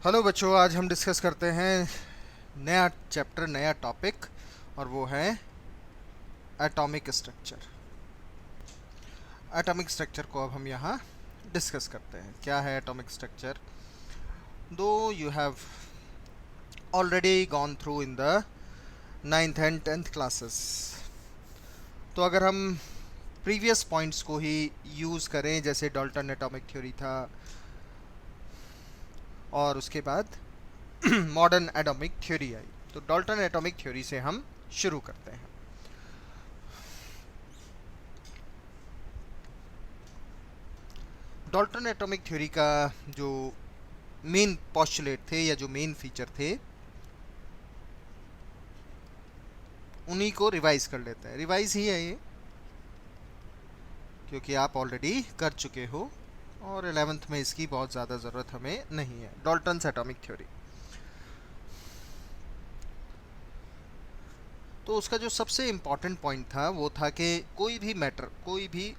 Hello बच्चों, आज हम डिस्कस करते हैं नया चैप्टर, नया टॉपिक, और वो है एटॉमिक स्ट्रक्चर। एटॉमिक स्ट्रक्चर को अब हम यहाँ डिस्कस करते हैं। क्या है एटॉमिक स्ट्रक्चर? दो you have already gone through in the 9th and 10th classes, तो अगर हम प्रीवियस पॉइंट्स को ही यूज़ करें, जैसे डाल्टन एटॉमिक थ्योरी था और उसके बाद मॉडर्न एटॉमिक थ्योरी आई, तो डाल्टन एटॉमिक थ्योरी से हम शुरू करते हैं। डाल्टन एटॉमिक थ्योरी का जो मेन पोस्टुलेट थे या जो मेन फीचर थे, उन्हीं को रिवाइज कर लेते हैं। रिवाइज ही है ये, क्योंकि आप ऑलरेडी कर चुके हो और 11th में इसकी बहुत ज़्यादा ज़रूरत हमें नहीं है। डाल्टन्स एटॉमिक थ्योरी, तो उसका जो सबसे इम्पॉर्टेंट पॉइंट था वो था कि कोई भी मैटर, कोई भी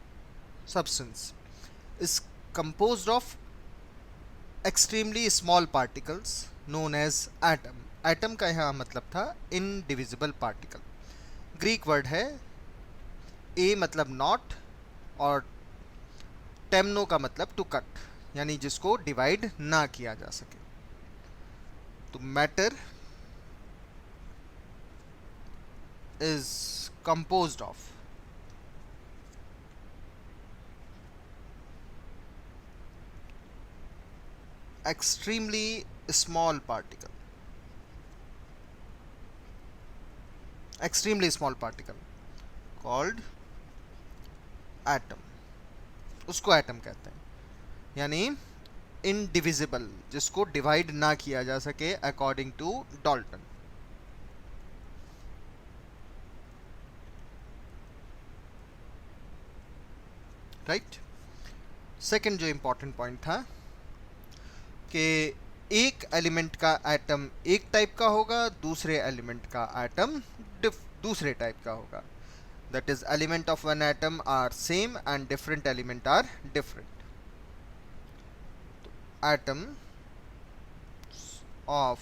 substance is composed of extremely small particles known as atom. Atom का यहाँ मतलब था इनडिविजिबल पार्टिकल। ग्रीक वर्ड है, ए मतलब नॉट और टेम्नो का मतलब टू कट, यानी जिसको डिवाइड ना किया जा सके। तो matter is composed of extremely small particle, extremely small particle called atom, उसको एटम कहते हैं। यानी इनडिविजिबल, जिसको डिवाइड ना किया जा सके according to Dalton. Right. Second जो इंपॉर्टेंट पॉइंट था कि एक एलिमेंट का एटम एक टाइप का होगा, दूसरे एलिमेंट का एटम दूसरे टाइप का होगा। That is element of one atom are same and different element are different. Atom of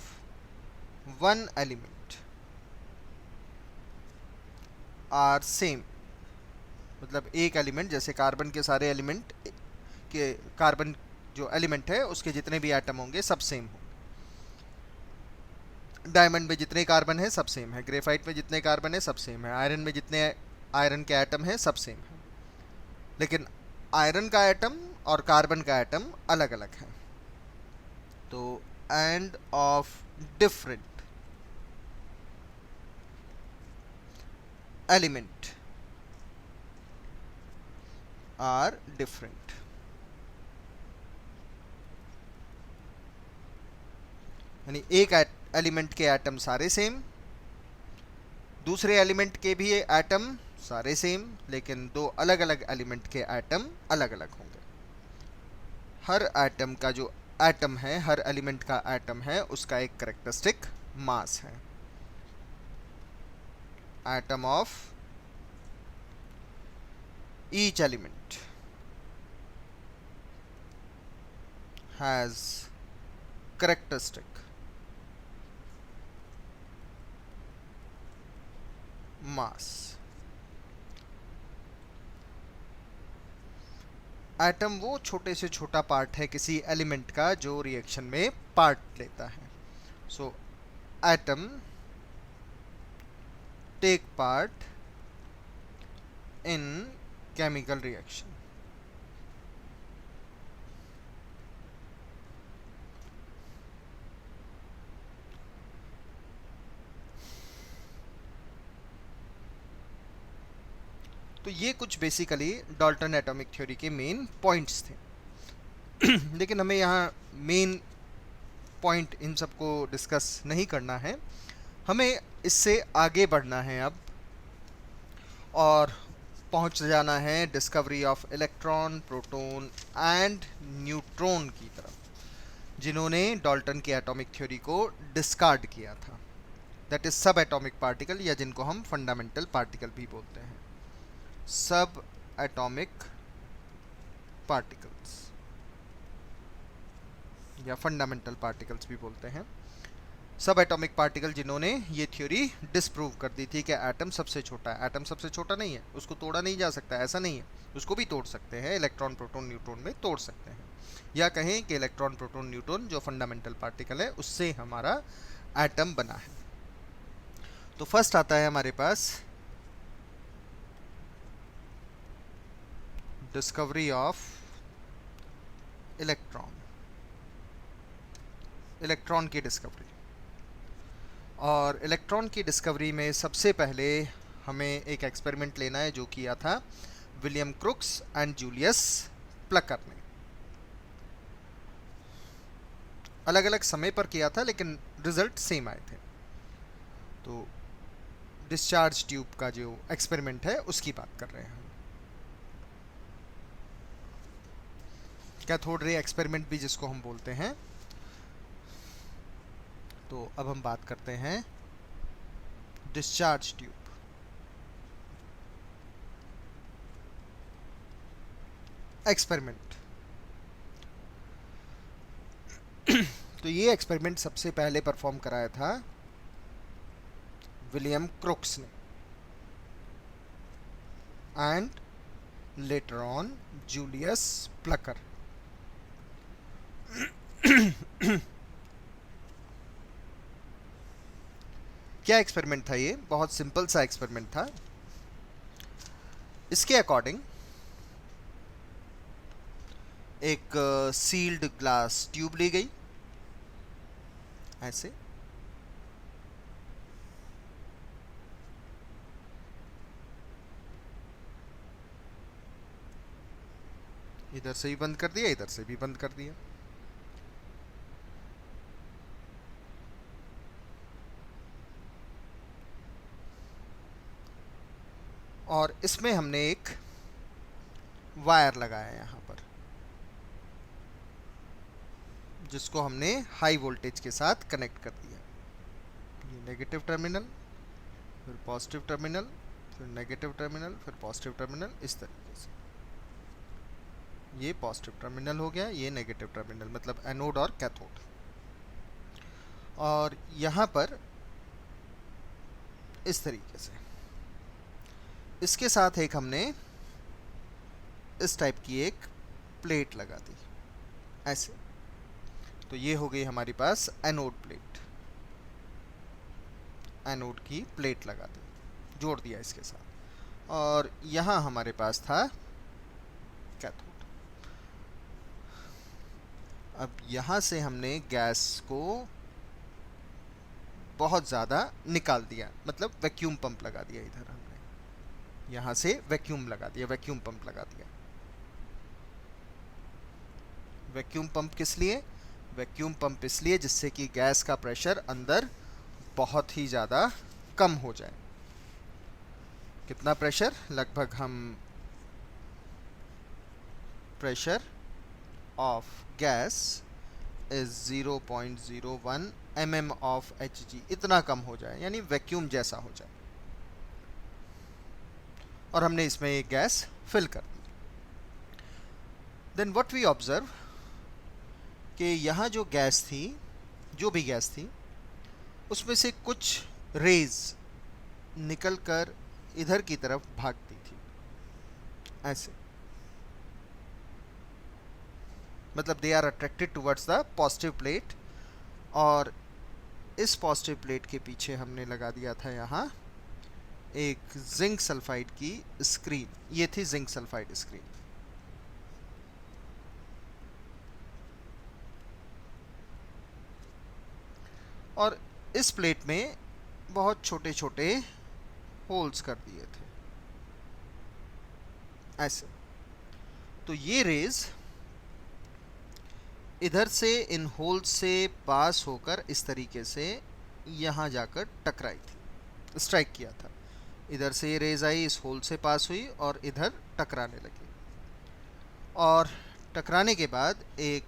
one element are same, मतलब एक एलिमेंट, जैसे कार्बन के सारे एलिमेंट के, कार्बन जो एलिमेंट है उसके जितने भी एटम होंगे सब सेम होंगे। डायमंड में जितने कार्बन है सब सेम है, ग्रेफाइट में जितने कार्बन है सब सेम है, आयरन में जितने आयरन के एटम है सब सेम है। लेकिन आयरन का एटम और कार्बन का एटम अलग अलग है। तो and of different element are different. यानी एक एलिमेंट के एटम सारे सेम, दूसरे एलिमेंट के भी एटम सारे सेम, लेकिन दो अलग अलग एलिमेंट के एटम अलग अलग होंगे। हर एटम का जो एटम है, हर एलिमेंट का एटम है, उसका एक कैरेक्टरिस्टिक मास है। Atom of each element has characteristic mass. Atom वो छोटे से छोटा पार्ट है किसी एलिमेंट का जो रिएक्शन में पार्ट लेता है। So atom take part in chemical reaction. तो ये कुछ बेसिकली डाल्टन एटॉमिक थ्योरी के मेन पॉइंट्स थे। लेकिन हमें यहाँ मेन पॉइंट इन सबको डिस्कस नहीं करना है, हमें इससे आगे बढ़ना है अब और पहुँच जाना है discovery of electron, proton and neutron की तरफ, जिन्होंने डाल्टन की एटॉमिक थ्योरी को डिस्कार्ड किया था। दैट इज सब एटॉमिक पार्टिकल, या जिनको हम फंडामेंटल पार्टिकल भी बोलते हैं। सब एटॉमिक पार्टिकल्स। या फंडामेंटल पार्टिकल्स भी बोलते हैं, सब एटॉमिक पार्टिकल जिन्होंने ये थ्योरी डिस्प्रूव कर दी थी कि एटम सबसे छोटा है। एटम सबसे छोटा नहीं है, उसको तोड़ा नहीं जा सकता, ऐसा नहीं है, उसको भी तोड़ सकते हैं, इलेक्ट्रॉन प्रोटॉन न्यूट्रॉन में तोड़ सकते हैं। या कहें कि इलेक्ट्रॉन प्रोटॉन न्यूट्रॉन जो फंडामेंटल पार्टिकल है उससे हमारा एटम बना है। तो फर्स्ट आता है हमारे पास डिस्कवरी ऑफ इलेक्ट्रॉन, इलेक्ट्रॉन की डिस्कवरी। और इलेक्ट्रॉन की डिस्कवरी में सबसे पहले हमें एक एक्सपेरिमेंट लेना है जो किया था William crooks and Julius Plucker ने। अलग अलग समय पर किया था लेकिन रिजल्ट सेम आए थे। तो डिस्चार्ज ट्यूब का जो एक्सपेरिमेंट है उसकी बात कर रहे हैं हम। कैथोड रे एक्सपेरिमेंट भी जिसको हम बोलते हैं। तो अब हम बात करते हैं डिस्चार्ज ट्यूब। एक्सपेरिमेंट तो ये एक्सपेरिमेंट सबसे पहले परफॉर्म कराया था विलियम क्रुक्स ने and later on Julius Plucker. क्या एक्सपेरिमेंट था ये? बहुत सिंपल सा एक्सपेरिमेंट था। इसके अकॉर्डिंग एक सील्ड ग्लास ट्यूब ली गई ऐसे, इधर से भी बंद कर दिया, इधर से भी बंद कर दिया। और इसमें हमने एक वायर लगाया यहाँ पर जिसको हमने हाई वोल्टेज के साथ कनेक्ट कर दिया। ये नेगेटिव टर्मिनल, फिर पॉजिटिव टर्मिनल, फिर नेगेटिव टर्मिनल, फिर पॉजिटिव टर्मिनल, इस तरीके से। ये पॉजिटिव टर्मिनल हो गया, ये नेगेटिव टर्मिनल, मतलब एनोड और कैथोड। और यहाँ पर इस तरीके से इसके साथ एक हमने इस टाइप की एक प्लेट लगा दी ऐसे। तो ये हो गई हमारे पास एनोड प्लेट, एनोड की प्लेट लगा दी, जोड़ दिया इसके साथ। और यहाँ हमारे पास था कैथोड। अब यहाँ से हमने गैस को बहुत ज़्यादा निकाल दिया, मतलब वैक्यूम पंप लगा दिया इधर हमने, यहाँ से वैक्यूम लगा दिया, वैक्यूम पंप लगा दिया। वैक्यूम पंप किस लिए? वैक्यूम पंप इसलिए जिससे कि गैस का प्रेशर अंदर बहुत ही ज़्यादा कम हो जाए। कितना प्रेशर? लगभग हम pressure of gas is 0.01 mm of Hg, इतना कम हो जाए, यानी वैक्यूम जैसा हो जाए। और हमने इसमें एक गैस फिल कर दी। देन व्हाट वी ऑब्जर्व कि यहाँ जो गैस थी, जो भी गैस थी, उसमें से कुछ रेज निकल कर इधर की तरफ भागती थी ऐसे, मतलब they are attracted towards the positive plate. और इस पॉजिटिव प्लेट के पीछे हमने लगा दिया था यहाँ एक जिंक सल्फाइड की स्क्रीन। ये थी जिंक सल्फाइड स्क्रीन। और इस प्लेट में बहुत छोटे छोटे होल्स कर दिए थे ऐसे। तो ये रेज इधर से इन होल्स से पास होकर इस तरीके से यहाँ जाकर टकराई थी, स्ट्राइक किया था। इधर से ये रेज आई, इस होल से पास हुई और इधर टकराने लगी। और टकराने के बाद एक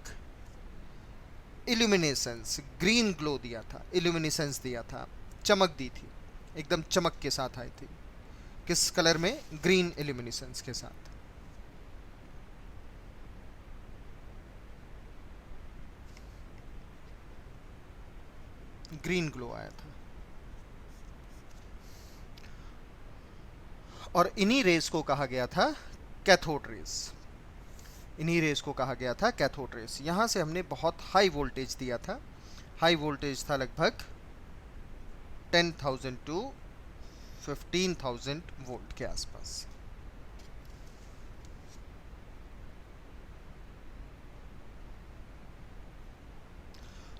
इल्यूमिनेसेंस, ग्रीन ग्लो दिया था, इल्यूमिनेसेंस दिया था, चमक दी थी, एकदम चमक के साथ आई थी। किस कलर में? ग्रीन इल्यूमिनेसेंस के साथ। ग्रीन ग्लो आया था। और इन्हीं रेस को कहा गया था कैथोड रेस। इन्हीं रेस को कहा गया था कैथोड रेस। यहाँ से हमने बहुत हाई वोल्टेज दिया था। हाई वोल्टेज था लगभग 10,000 टू 15,000 वोल्ट के आसपास।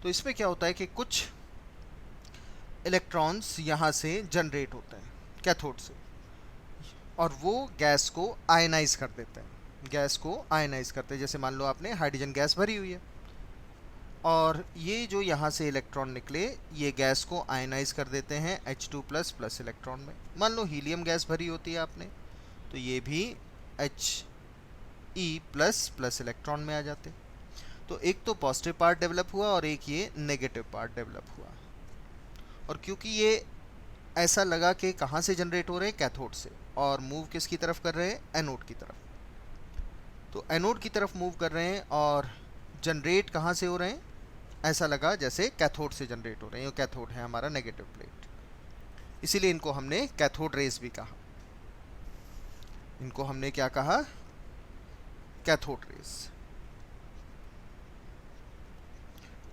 तो इसमें क्या होता है कि कुछ इलेक्ट्रॉन्स यहाँ से जनरेट होते हैं कैथोड से, और वो गैस को आयनाइज कर देते हैं। गैस को आयनाइज करते हैं। जैसे मान लो आपने हाइड्रोजन गैस भरी हुई है, और ये जो यहाँ से इलेक्ट्रॉन निकले ये गैस को आयनाइज कर देते हैं H2+ इलेक्ट्रॉन में। मान लो हीलियम गैस भरी होती है आपने, तो ये भी He++ इलेक्ट्रॉन में आ जाते। तो एक तो पॉजिटिव पार्ट डेवलप हुआ और एक ये नेगेटिव पार्ट डेवलप हुआ। और क्योंकि ये ऐसा लगा कि कहाँ से जनरेट हो रहे हैं, कैथोड से, और मूव किसकी तरफ कर रहे हैं, एनोड की तरफ। तो एनोड की तरफ मूव कर रहे हैं और जनरेट कहाँ से हो रहे हैं, ऐसा लगा जैसे कैथोड से जनरेट हो रहे हैं। कैथोड है हमारा नेगेटिव प्लेट, इसीलिए इनको हमने कैथोड रेस भी कहा। इनको हमने क्या कहा, कैथोड रेस।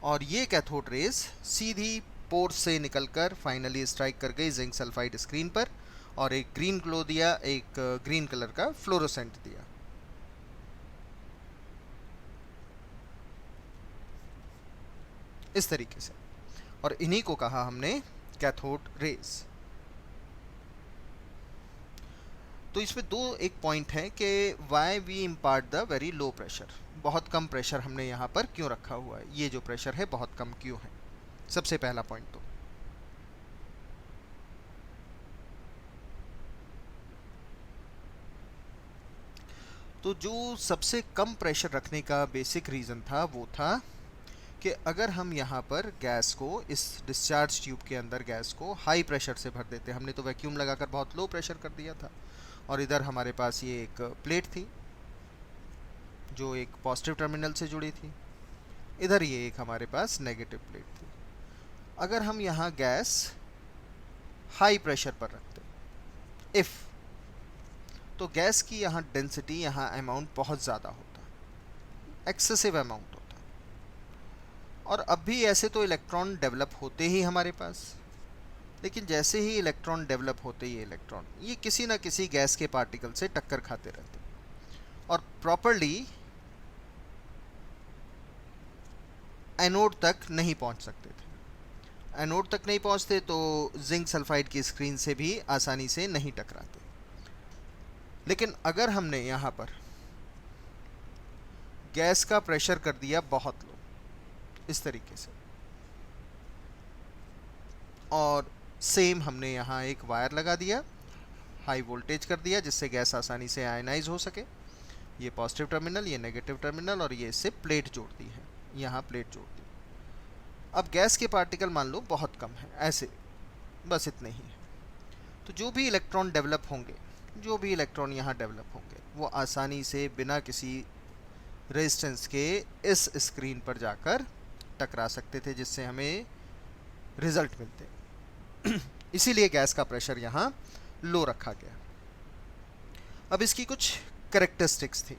और ये कैथोड रेस सीधी पोर्स से निकलकर फाइनली स्ट्राइक कर गई जिंक सल्फाइड स्क्रीन पर, और एक ग्रीन ग्लो दिया, एक ग्रीन कलर का फ्लोरोसेंट दिया। इस तरीके से। और इन्हीं को कहा हमने कैथोड रेस। तो इसमें दो एक पॉइंट है कि why we impart the very low pressure. बहुत कम प्रेशर हमने यहाँ पर क्यों रखा हुआ है, ये जो प्रेशर है बहुत कम क्यों है। सबसे पहला पॉइंट तो जो सबसे कम प्रेशर रखने का बेसिक रीज़न था वो था कि अगर हम यहाँ पर गैस को, इस डिस्चार्ज ट्यूब के अंदर गैस को हाई प्रेशर से भर देते, हमने तो वैक्यूम लगाकर बहुत लो प्रेशर कर दिया था, और इधर हमारे पास ये एक प्लेट थी जो एक पॉजिटिव टर्मिनल से जुड़ी थी, इधर ये एक हमारे पास नेगेटिव प्लेट थी। अगर हम यहाँ गैस हाई प्रेशर पर रखते इफ़, तो गैस की यहाँ डेंसिटी, यहाँ अमाउंट बहुत ज़्यादा होता, एक्सेसिव अमाउंट होता। और अब भी ऐसे तो इलेक्ट्रॉन डेवलप होते ही हमारे पास, लेकिन जैसे ही इलेक्ट्रॉन डेवलप होते ही इलेक्ट्रॉन ये किसी ना किसी गैस के पार्टिकल से टक्कर खाते रहते और प्रॉपरली एनोड तक नहीं पहुंच सकते थे। एनोड तक नहीं पहुंचते तो जिंक सल्फाइड की स्क्रीन से भी आसानी से नहीं टकराते। लेकिन अगर हमने यहाँ पर गैस का प्रेशर कर दिया बहुत लो, इस तरीके से, और सेम हमने यहाँ एक वायर लगा दिया, हाई वोल्टेज कर दिया जिससे गैस आसानी से आयनाइज हो सके, ये पॉजिटिव टर्मिनल, ये नेगेटिव टर्मिनल, और ये इससे प्लेट जोड़ दी है, यहाँ प्लेट जोड़ दी। अब गैस के पार्टिकल मान लो बहुत कम है, ऐसे बस इतने ही है, तो जो भी इलेक्ट्रॉन डेवलप होंगे, जो भी इलेक्ट्रॉन यहाँ डेवलप होंगे, वो आसानी से बिना किसी रेजिस्टेंस के इस स्क्रीन पर जाकर टकरा सकते थे, जिससे हमें रिजल्ट मिलते। इसीलिए गैस का प्रेशर यहाँ लो रखा गया। अब इसकी कुछ कैरेक्टरिस्टिक्स थी,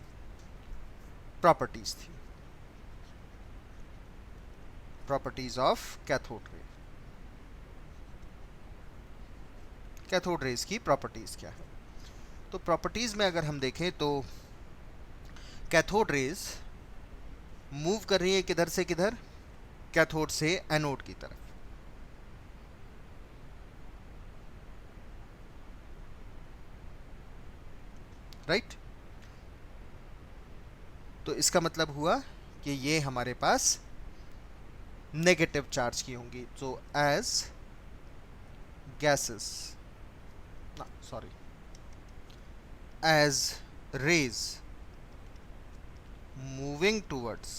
प्रॉपर्टीज थी, properties of cathode ray. Cathode rays की प्रॉपर्टीज क्या है? तो प्रॉपर्टीज में अगर हम देखें तो कैथोड रेज मूव कर रही है किधर से किधर, कैथोड से एनोड की तरफ, राइट। तो इसका मतलब हुआ कि ये हमारे पास नेगेटिव चार्ज की होंगी। तो as gases, sorry, as rays moving towards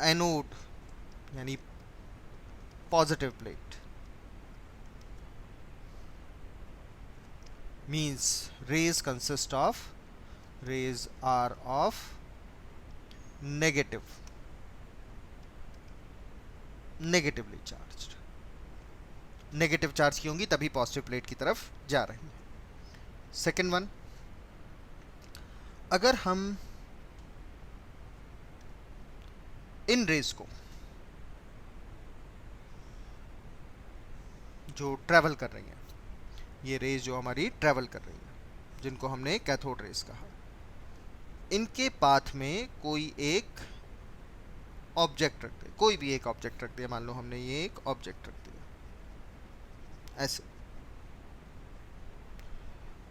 anode यानी positive plate, means rays consist of, rays are of negative negatively charged. Negative charge की होंगी तभी पॉजिटिव प्लेट की तरफ जा रही है। सेकेंड वन, अगर हम इन रेज को जो ट्रैवल कर रही हैं, ये रेज जो हमारी ट्रैवल कर रही है जिनको हमने कैथोड रेज कहा, इनके पाथ में कोई एक ऑब्जेक्ट रख दे, कोई भी एक ऑब्जेक्ट रख दिया, मान लो हमने ये एक ऑब्जेक्ट रख दिया ऐसे,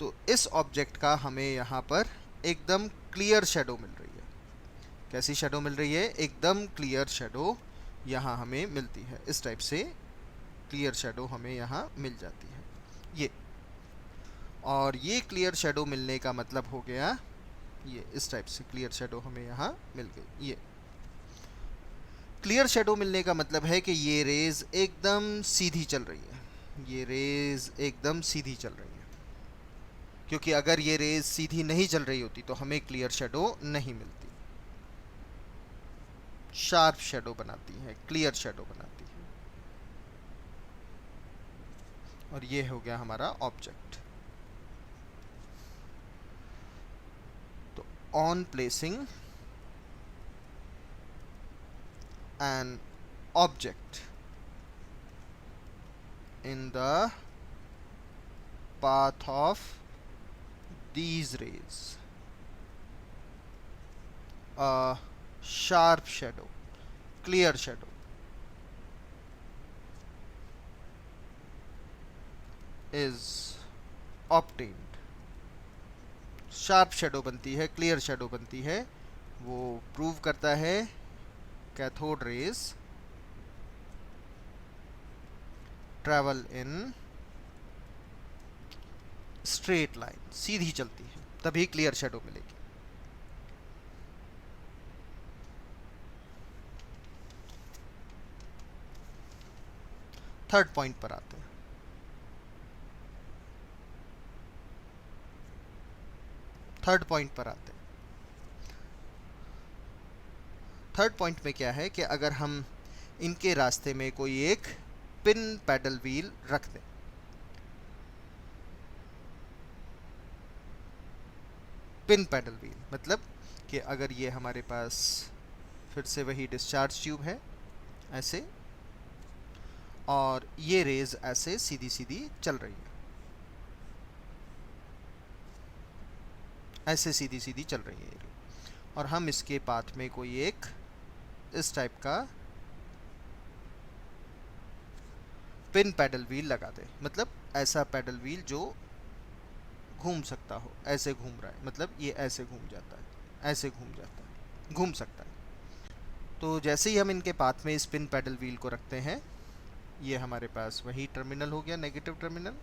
तो इस ऑब्जेक्ट का हमें यहाँ पर एकदम क्लियर शेडो मिल रही है। कैसी शेडो मिल रही है? एकदम क्लियर शेडो यहाँ हमें मिलती है। इस टाइप से क्लियर शेडो हमें यहाँ मिल जाती है ये। और ये क्लियर शेडो मिलने का मतलब हो गया ये, इस टाइप से क्लियर शेडो हमें यहाँ मिल गई। ये क्लियर शेडो मिलने का मतलब है कि ये रेज एकदम सीधी चल रही है, ये रेज एकदम सीधी चल रही है। क्योंकि अगर ये रेज सीधी नहीं चल रही होती तो हमें क्लियर शेडो नहीं मिलती। शार्प शेडो बनाती है, क्लियर शेडो बनाती है। और ये हो गया हमारा ऑब्जेक्ट। तो on placing an object in the path of these rays, a sharp shadow, clear shadow is obtained। Sharp shadow बनती है, क्लियर शेडो बनती है, वो प्रूव करता है cathode rays travel in straight line, सीधी चलती है, तभी क्लियर शेडो मिलेगी। थर्ड पॉइंट पर आते हैं। थर्ड पॉइंट में क्या है कि अगर हम इनके रास्ते में कोई एक पिन पैडल व्हील रख दें, पिन पैडल व्हील मतलब कि अगर ये हमारे पास फिर से वही डिस्चार्ज ट्यूब है ऐसे, और ये रेज ऐसे सीधी सीधी चल रही है, ऐसे सीधी सीधी चल रही है, और हम इसके पाथ में कोई एक इस टाइप का पिन पैडल व्हील लगा दे, मतलब ऐसा पैडल व्हील जो घूम सकता हो, ऐसे घूम रहा है, मतलब ये ऐसे घूम जाता है, ऐसे घूम जाता है, घूम सकता है। तो जैसे ही हम इनके पाथ में इस पिन पैडल व्हील को रखते हैं, ये हमारे पास वही टर्मिनल हो गया, नेगेटिव टर्मिनल,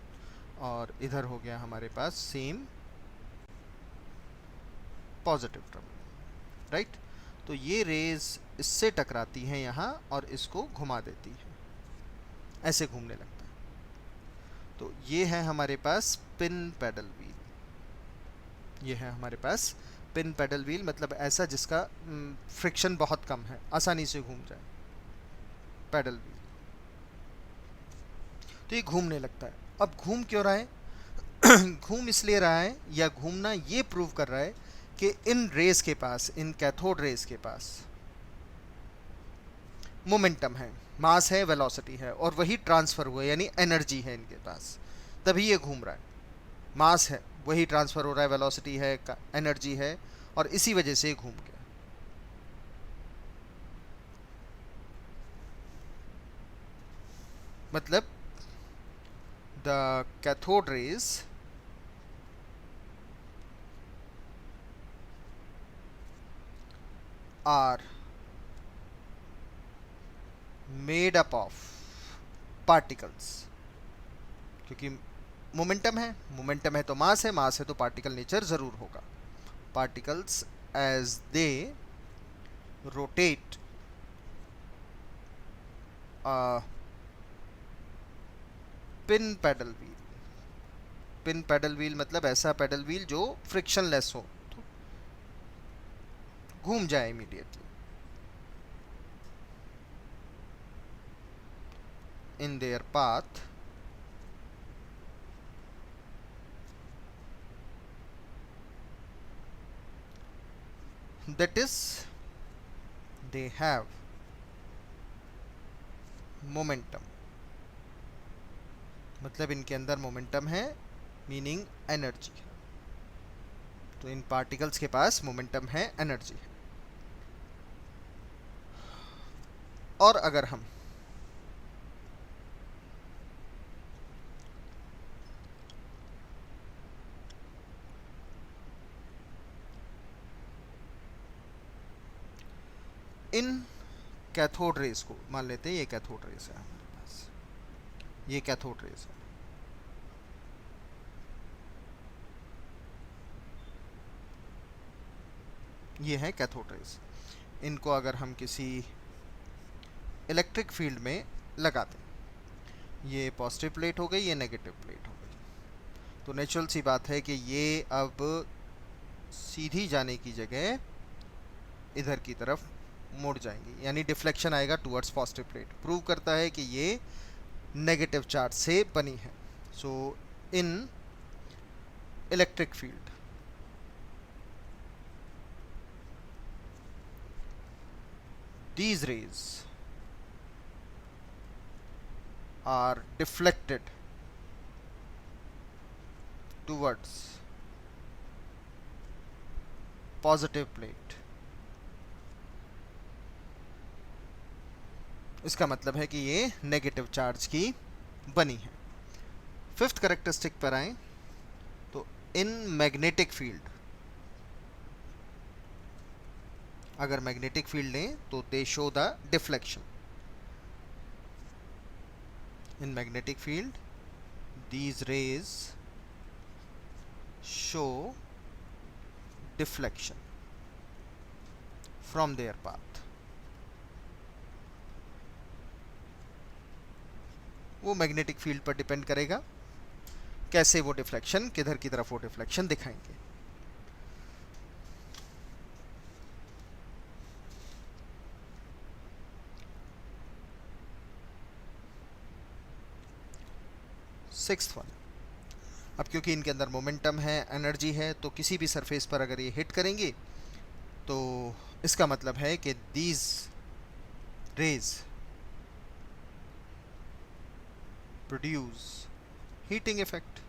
और इधर हो गया हमारे पास सेम पॉजिटिव टर्मिनल, राइट। तो ये रेज इससे टकराती हैं यहाँ और इसको घुमा देती है, ऐसे घूमने लगता है। तो ये है हमारे पास पिन पैडल व्हील, ये है हमारे पास पिन पैडल व्हील, मतलब ऐसा जिसका फ्रिक्शन बहुत कम है, आसानी से घूम जाए पैडल व्हील। तो ये घूमने लगता है। अब घूम क्यों रहा है? घूम इसलिए रहा है, या घूमना ये प्रूव कर रहा है कि इन रेस के पास, इन कैथोड रेस के पास मोमेंटम है, मास है, वेलोसिटी है, और वही ट्रांसफर हुआ, यानी एनर्जी है इनके पास, तभी ये घूम रहा है। मास है, वही ट्रांसफर हो रहा है, वेलोसिटी है, एनर्जी है, और इसी वजह से घूम गया। मतलब the cathode rays are made up of particles, क्योंकि मोमेंटम है, मोमेंटम है तो मास है, मास है तो पार्टिकल नेचर जरूर होगा। Particles as they rotate pin paddle wheel, pin paddle wheel मतलब ऐसा पैडल व्हील जो फ्रिक्शनलेस हो, तो घूम जाए immediately. in their path that is they have momentum, मतलब इनके अंदर मोमेंटम है, मीनिंग एनर्जी है। तो इन पार्टिकल्स के पास मोमेंटम है, एनर्जी है। और अगर हम इन कैथोड रेस को मान लेते हैं, ये कैथोड रेस है हमारे पास, ये कैथोड रेस है, ये है कैथोड रेस। इनको अगर हम किसी इलेक्ट्रिक फील्ड में लगाते हैं, ये पॉजिटिव प्लेट हो गई, ये नेगेटिव प्लेट हो गई, तो नेचुरल सी बात है कि ये अब सीधी जाने की जगह इधर की तरफ मुड़ जाएंगी, यानी डिफ्लेक्शन आएगा टुवर्ड्स पॉजिटिव प्लेट। प्रूव करता है कि ये नेगेटिव चार्ज से बनी है। So in electric field these rays are deflected towards positive plate। इसका मतलब है कि ये नेगेटिव चार्ज की बनी है। फिफ्थ कैरेक्टरिस्टिक पर आए तो इन मैग्नेटिक फील्ड, अगर मैग्नेटिक फील्ड लें तो दे show the deflection. In magnetic field these rays show deflection from their path। वो मैग्नेटिक फील्ड पर डिपेंड करेगा कैसे वो डिफ्लेक्शन, किधर की तरफ वो डिफ्लेक्शन दिखाएंगे। सिक्स्थ वन, अब क्योंकि इनके अंदर मोमेंटम है, एनर्जी है, तो किसी भी सरफेस पर अगर ये हिट करेंगे तो इसका मतलब है कि these raise produce heating effect.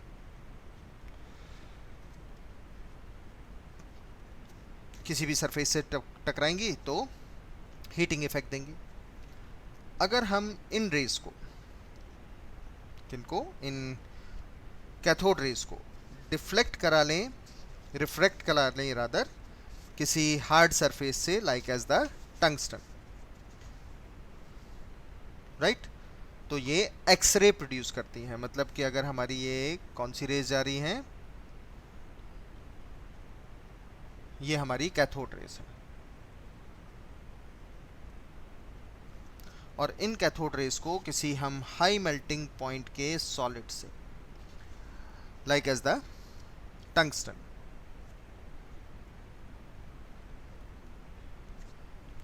किसी भी सरफेस से टकराएंगी तो हीटिंग इफेक्ट देंगी। अगर हम इन रेज को, किनको, इन कैथोड रेज को डिफ्लेक्ट करा लें, रिफ्रैक्ट करा लें रादर, किसी हार्ड सरफेस से, like as the tungsten, right, तो ये एक्सरे प्रोड्यूस करती हैं। मतलब कि अगर हमारी ये कौन सी रेज जा रही हैं, ये हमारी कैथोड रेज है, और इन कैथोड रेज को किसी हम हाई मेल्टिंग पॉइंट के सॉलिड से, लाइक एज द टंगस्टन,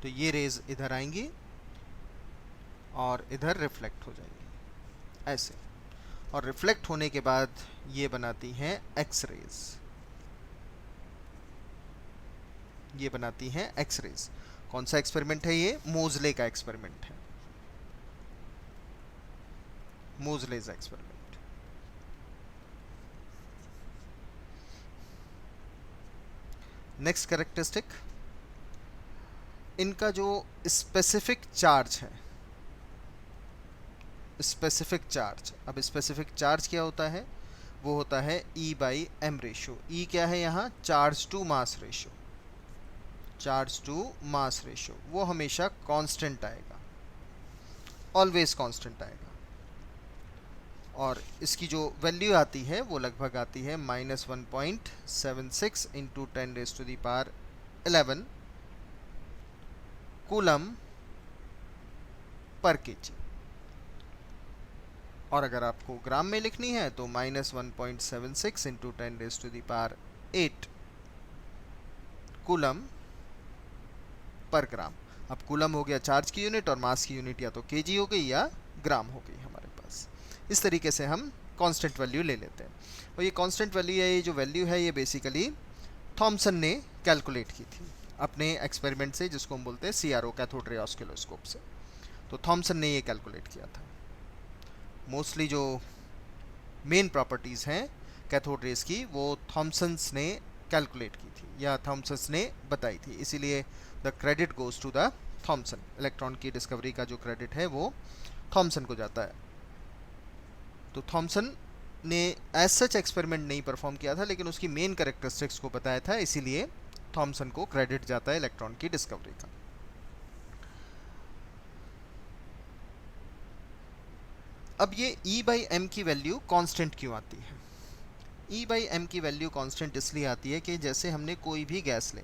तो ये रेज इधर आएंगी और इधर रिफ्लेक्ट हो जाएंगी ऐसे, और रिफ्लेक्ट होने के बाद ये बनाती हैं एक्स रेज, ये बनाती हैं एक्स रेज। कौन सा एक्सपेरिमेंट है ये? मोजले का एक्सपेरिमेंट है, मोजलेज एक्सपेरिमेंट। नेक्स्ट कैरेक्टरिस्टिक, इनका जो स्पेसिफिक चार्ज है, स्पेसिफिक चार्ज, अब स्पेसिफिक चार्ज क्या होता है? वो होता है E/m रेशियो। E क्या है यहाँ? Charge to mass ratio, charge to mass ratio, वो हमेशा कांस्टेंट आएगा, ऑलवेज कांस्टेंट आएगा। और इसकी जो वैल्यू आती है वो लगभग आती है -1.76 इंटू 10⁻11 कूलम पर केजी। और अगर आपको ग्राम में लिखनी है तो -1.76 इंटू 10⁸ कूलम पर ग्राम। अब कूलम हो गया चार्ज की यूनिट और मास की यूनिट या तो केजी हो गई या ग्राम हो गई हमारे इस तरीके से हम कांस्टेंट वैल्यू ले लेते हैं। और ये कांस्टेंट वैल्यू है, ये जो वैल्यू है, ये बेसिकली थॉमसन ने कैलकुलेट की थी अपने एक्सपेरिमेंट से, जिसको हम बोलते हैं CRO, कैथोड रे ऑस्किलोस्कोप से। तो थॉमसन ने ये कैलकुलेट किया था। मोस्टली जो मेन प्रॉपर्टीज़ हैं कैथोड रेस की, वो थॉमसन्स ने कैलकुलेट की थी या थॉमसन्स ने बताई थी, इसीलिए the credit goes to the Thomson. Electron की डिस्कवरी का जो क्रेडिट है वो थॉमसन को जाता है। तो थॉमसन ने एज सच एक्सपेरिमेंट नहीं परफॉर्म किया था, लेकिन उसकी मेन कैरेक्टरिस्टिक्स को बताया था, इसीलिए थॉमसन को क्रेडिट जाता है इलेक्ट्रॉन की डिस्कवरी का। अब ये E/m की वैल्यू कांस्टेंट क्यों आती है? E/m की वैल्यू कांस्टेंट इसलिए आती है कि जैसे हमने कोई भी गैस ले,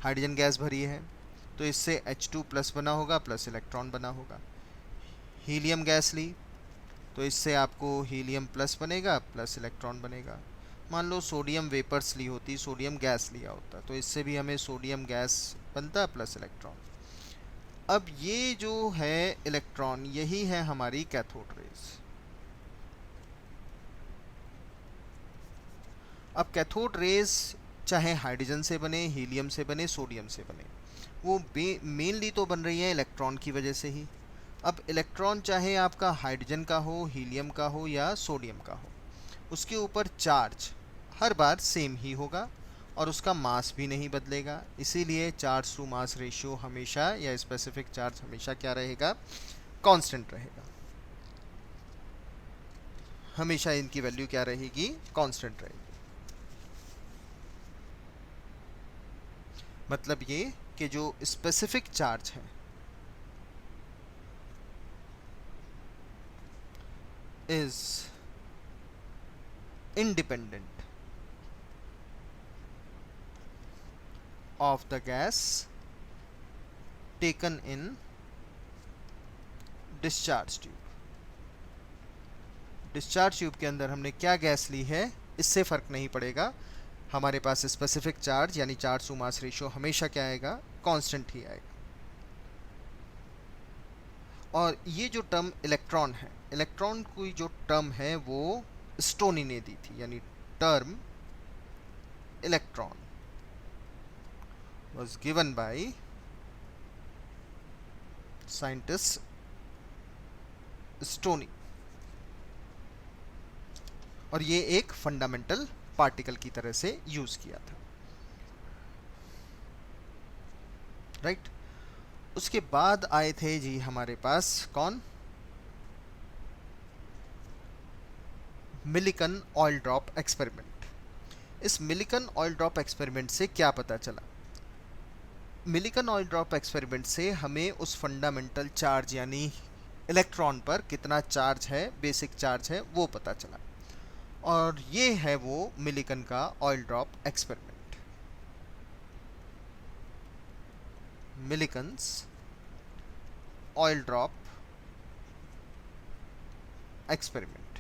हाइड्रोजन गैस भरी है तो इससे H2+ बना होगा, प्लस इलेक्ट्रॉन बना होगा। हीलियम गैस ली तो इससे आपको हीलियम प्लस बनेगा, प्लस इलेक्ट्रॉन बनेगा। मान लो सोडियम वेपर्स ली होती, सोडियम गैस लिया होता, तो इससे भी हमें सोडियम गैस बनता, प्लस इलेक्ट्रॉन। अब ये जो है इलेक्ट्रॉन, यही है हमारी कैथोड रेज। अब कैथोड रेज चाहे हाइड्रोजन से बने, हीलियम से बने, सोडियम से बने, वो मेनली तो बन रही है इलेक्ट्रॉन की वजह से ही। अब इलेक्ट्रॉन चाहे आपका हाइड्रोजन का हो, हीलियम का हो या सोडियम का हो, उसके ऊपर चार्ज हर बार सेम ही होगा और उसका मास भी नहीं बदलेगा। इसीलिए चार्ज टू मास रेशियो हमेशा, या स्पेसिफिक चार्ज हमेशा क्या रहेगा? कांस्टेंट रहेगा। हमेशा इनकी वैल्यू क्या रहेगी? कांस्टेंट रहेगी। मतलब ये कि जो स्पेसिफिक चार्ज है is independent of the gas taken in discharge tube। Discharge tube के अंदर हमने क्या गैस ली है, इससे फर्क नहीं पड़ेगा। हमारे पास स्पेसिफिक चार्ज यानी चार्ज टू मास रेशियो हमेशा क्या आएगा? कांस्टेंट ही आएगा। और ये जो टर्म इलेक्ट्रॉन है, इलेक्ट्रॉन की जो टर्म है वो स्टोनी ने दी थी, यानी term electron was given by scientist stony. और ये एक फंडामेंटल पार्टिकल की तरह से यूज किया था, राइट। उसके बाद आए थे जी हमारे पास कौन? Millikan oil drop experiment. इस मिलिकन ऑयल ड्रॉप एक्सपेरिमेंट से क्या पता चला? मिलिकन ऑयल ड्रॉप एक्सपेरिमेंट से हमें उस फंडामेंटल चार्ज यानी इलेक्ट्रॉन पर कितना चार्ज है, बेसिक चार्ज है, वो पता चला। और ये है वो मिलिकन का oil drop experiment, Millikan's oil drop experiment.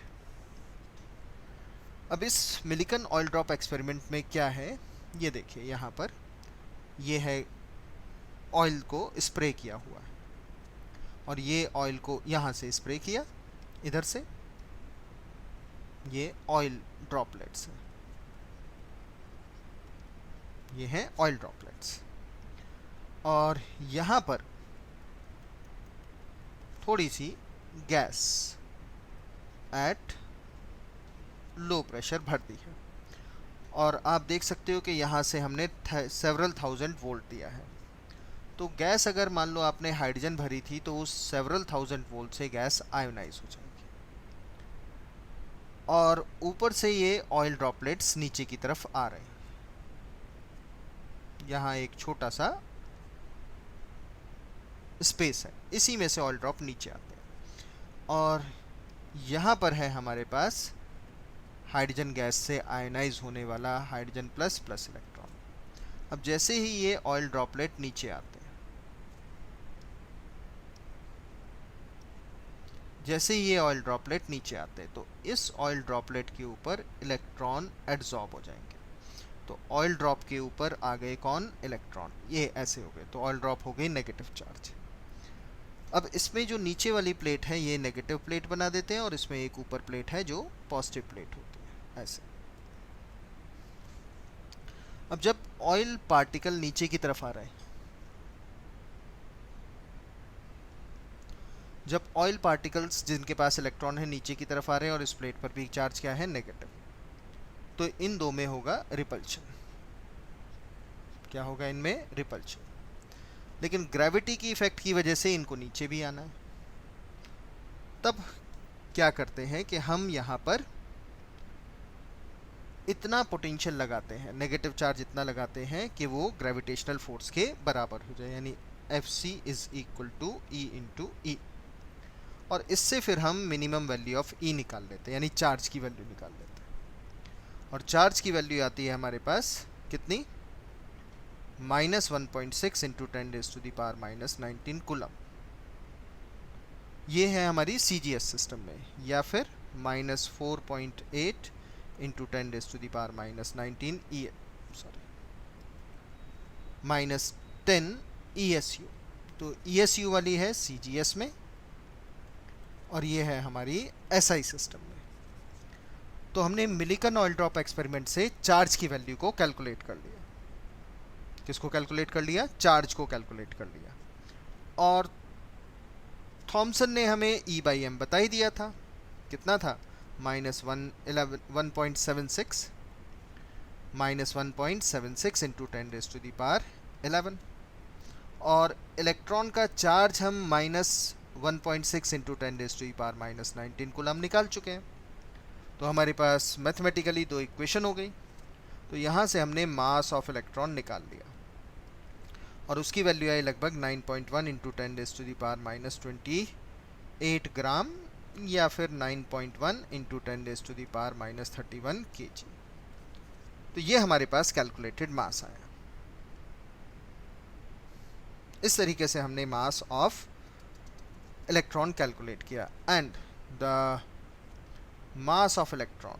अब इस मिलिकन ऑयल ड्रॉप एक्सपेरिमेंट में क्या है, ये देखिए यहाँ पर, ये है ऑयल को स्प्रे किया हुआ है, और ये ऑयल को यहाँ से स्प्रे किया, इधर से ये ऑयल ड्रॉपलेट्स हैं, ये हैं ऑयल ड्रॉपलेट्स। और यहाँ पर थोड़ी सी गैस एट लो प्रेशर भर दी है, और आप देख सकते हो कि यहाँ से हमने सेवरल थाउजेंड वोल्ट दिया है। तो गैस अगर मान लो आपने हाइड्रोजन भरी थी तो उस सेवरल थाउजेंड वोल्ट से गैस आयोनाइज हो जाएगी, और ऊपर से ये ऑयल ड्रॉपलेट्स नीचे की तरफ आ रहे हैं। यहाँ एक छोटा सा स्पेस है, इसी में से ऑयल ड्रॉप नीचे आते हैं, और यहाँ पर है हमारे पास हाइड्रोजन गैस से आयोनाइज होने वाला हाइड्रोजन प्लस प्लस इलेक्ट्रॉन। अब जैसे ही ये ऑयल ड्रॉपलेट नीचे आते हैं, जैसे ही ये ऑयल ड्रॉपलेट नीचे आते हैं, तो इस ऑयल ड्रॉपलेट के ऊपर इलेक्ट्रॉन एड्सॉर्ब हो जाएंगे। तो ऑयल ड्रॉप के ऊपर आ गए कौन? इलेक्ट्रॉन। ये ऐसे हो गए, तो ऑयल ड्रॉप हो गई नेगेटिव चार्ज। अब इसमें जो नीचे वाली प्लेट है ये नेगेटिव प्लेट बना देते हैं और इसमें एक ऊपर प्लेट है जो पॉजिटिव प्लेट होती है, ऐसे। अब जब ऑयल पार्टिकल नीचे की तरफ आ रहा है, जब ऑयल पार्टिकल्स जिनके पास इलेक्ट्रॉन है नीचे की तरफ आ रहे हैं और इस प्लेट पर भी चार्ज क्या है, नेगेटिव, तो इन दो में होगा रिपल्शन। क्या होगा इनमें, रिपल्शन। लेकिन ग्रेविटी की इफेक्ट की वजह से इनको नीचे भी आना है। तब क्या करते हैं कि हम यहाँ पर इतना पोटेंशियल लगाते हैं, नेगेटिव चार्ज इतना लगाते हैं कि वो ग्रेविटेशनल फोर्स के बराबर हो जाए, यानी Fc is equal to E into E. और इससे फिर हम मिनिमम वैल्यू ऑफ E निकाल लेते हैं, यानी चार्ज की वैल्यू निकाल लेते हैं। और चार्ज की वैल्यू आती है हमारे पास कितनी, -1.6 इंटू 10⁻⁻19 कूलम। ये है हमारी CGS सिस्टम में, या फिर -4.8 इंटू 10⁻⁻19 -10 ESU। तो ESU वाली है CGS में और ये है हमारी SI सिस्टम में। तो हमने मिलिकन ऑयल ड्रॉप एक्सपेरिमेंट से चार्ज की वैल्यू को कैलकुलेट कर लिया। किसको कैलकुलेट कर लिया, चार्ज को कैलकुलेट कर लिया। और थॉमसन ने हमें E/m बता ही दिया था, कितना था, -1.76 इंटू 10⁻11। और इलेक्ट्रॉन का चार्ज हम -1.6 इंटू 10⁻⁻19 कूलम निकाल चुके हैं। तो हमारे पास मैथमेटिकली दो इक्वेशन हो गई। तो यहाँ से हमने मास ऑफ इलेक्ट्रॉन निकाल लिया और उसकी वैल्यू आई लगभग 9.1 इंटू 10⁻28 ग्राम, या फिर 9.1 इंटू 10⁻31 kg। तो ये हमारे पास कैलकुलेटेड मास आया। इस तरीके से हमने मास ऑफ इलेक्ट्रॉन कैलकुलेट किया। And the mass of electron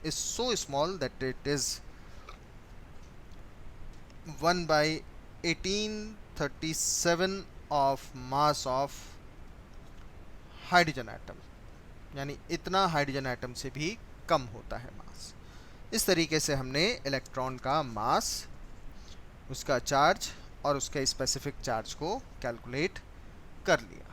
is so small that it is 1/1837 of mass of hydrogen atom, यानी इतना हाइड्रोजन एटम से भी कम होता है मास। इस तरीके से हमने इलेक्ट्रॉन का मास, उसका चार्ज और उसके स्पेसिफिक चार्ज को कैलकुलेट कर लिया।